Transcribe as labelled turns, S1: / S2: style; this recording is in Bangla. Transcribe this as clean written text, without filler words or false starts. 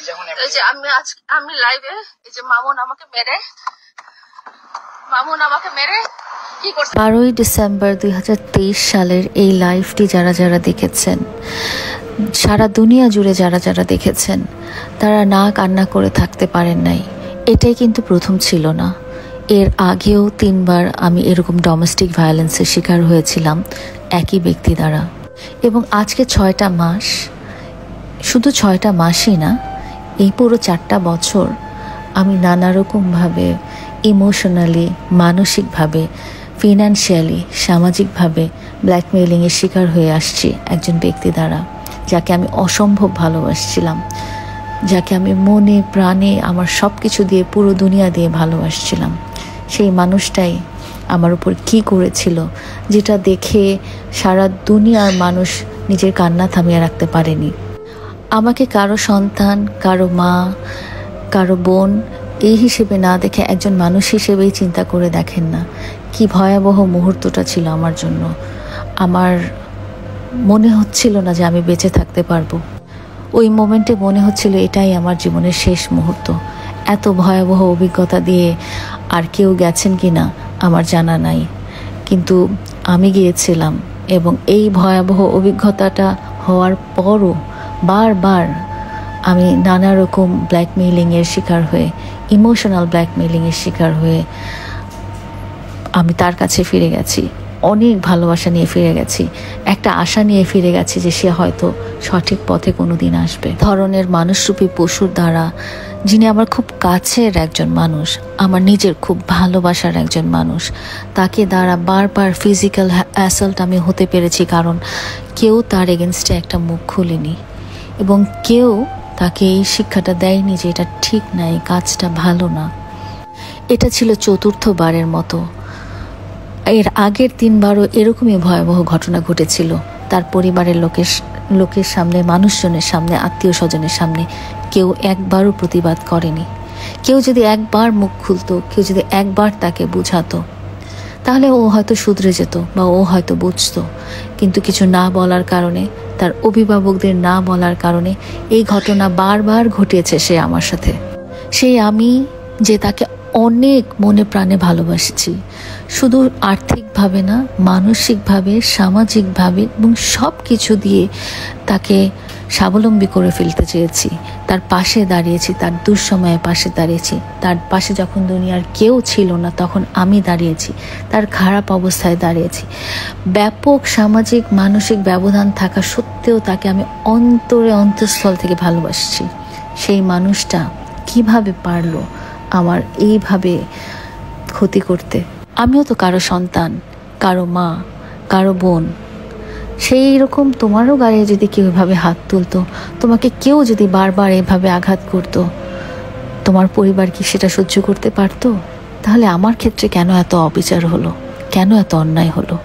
S1: এই যে আমি লাইভে, এই যে মামুন আমাকে মেরে কি করছে। 12ই ডিসেম্বর 2023 সালের এই লাইভটি যারা যারা দেখেছেন, সারা দুনিয়া জুড়ে যারা যারা দেখেছেন, তারা না কান্না করে থাকতে পারেন নাই। এটাই কিন্তু প্রথম ছিল না, এর আগেও 3বার আমি এরকম ডোমেস্টিক ভায়োলেন্সের শিকার হয়েছিলাম একই ব্যক্তি দ্বারা। এবং আজকে 6টা মাস, শুধু 6টা মাসই না, এই পুরো 4টা বছর আমি নানা রকমভাবে ইমোশনালি, মানসিকভাবে, ফিনান্সিয়ালি, সামাজিকভাবে ব্ল্যাকমেইলিংয়ের শিকার হয়ে আসছি একজন ব্যক্তি দ্বারা, যাকে আমি অসম্ভব ভালোবাসছিলাম, যাকে আমি মনে প্রাণে আমার সব কিছু দিয়ে, পুরো দুনিয়া দিয়ে ভালোবাসছিলাম। সেই মানুষটাই আমার উপর কি করেছিল, যেটা দেখে সারা দুনিয়ার মানুষ নিজের কান্না থামিয়ে রাখতে পারেনি। আমাকে কারো সন্তান, কারো মা, কারো বোন এই হিসেবে না দেখে একজন মানুষ হিসেবেই চিন্তা করে দেখেন না কি ভয়াবহ মুহূর্তটা ছিল আমার জন্য। আমার মনে হচ্ছিল না যে আমি বেঁচে থাকতে পারবো। ওই মোমেন্টে মনে হচ্ছিল এটাই আমার জীবনের শেষ মুহূর্ত। এত ভয়াবহ অভিজ্ঞতা দিয়ে আর কেউ গেছেন কি না আমার জানা নাই, কিন্তু আমি গিয়েছিলাম। এবং এই ভয়াবহ অভিজ্ঞতাটা হওয়ার পরও বারবার আমি নানা রকম ব্ল্যাকমেইলিংয়ের শিকার হয়ে, ইমোশনাল ব্ল্যাকমেইলিংয়ের শিকার হয়ে আমি তার কাছে ফিরে গেছি। অনেক ভালোবাসা নিয়ে ফিরে গেছি, একটা আশা নিয়ে ফিরে গেছি যে সে হয়তো সঠিক পথে কোনো দিন আসবে। ধরনের মানুষরূপী পশুর দ্বারা, যিনি আমার খুব কাছের একজন মানুষ, আমার নিজের খুব ভালোবাসার একজন মানুষ, তাকে দ্বারা বারবার ফিজিক্যাল অ্যাসল্ট আমি হতে পেরেছি, কারণ কেউ তার এগেনস্টে একটা মুখ খুলেনি এবং কেউ তাকে এই শিক্ষাটা দেয়নি যে এটা ঠিক না, এই কাজটা ভালো না। এটা ছিল 4র্থবারের মতো। এর আগের 3বারও এরকমই ভয়াবহ ঘটনা ঘটেছিল। তার পরিবারের লোকের সামনে, মানুষজনের সামনে, আত্মীয় স্বজনের সামনে কেউ একবারও প্রতিবাদ করেনি। কেউ যদি একবার মুখ খুলতো, কেউ যদি একবার তাকে বুঝাতো, তাহলে ও হয়তো শুধরে যেত বা ও হয়তো বুঝতো। কিন্তু কিছু না বলার কারণে, তার অভিভাবকদের না বলার কারণে এই ঘটনা বারবার ঘটিয়েছে সে আমার সাথে। সেই আমি যে তাকে অনেক মনে প্রাণে ভালোবাসছি, শুধু আর্থিকভাবে না, মানসিকভাবে, সামাজিকভাবে এবং সব কিছু দিয়ে তাকে স্বাবলম্বী করে ফেলতে চেয়েছি। তার পাশে দাঁড়িয়েছি, তার দুঃসময়ে পাশে দাঁড়িয়েছি। তার পাশে যখন দুনিয়ার কেউ ছিল না তখন আমি দাঁড়িয়েছি, তার খারাপ অবস্থায় দাঁড়িয়েছি। ব্যাপক সামাজিক মানসিক ব্যবধান থাকা সত্ত্বেও তাকে আমি অন্তঃস্থল থেকে ভালোবাসছি। সেই মানুষটা কিভাবে পারলো আমার এইভাবে ক্ষতি করতে? আমিও তো কারো সন্তান, কারো মা, কারো বোন। সেই রকম তোমারও গায়ে যদি কেউ এভাবে হাত তুলতো, তোমাকে কেউ যদি বারবার এভাবে আঘাত করতো, তোমার পরিবার কি সেটা সহ্য করতে পারতো? তাহলে আমার ক্ষেত্রে কেন এত অবিচার হলো, কেন এত অন্যায় হলো?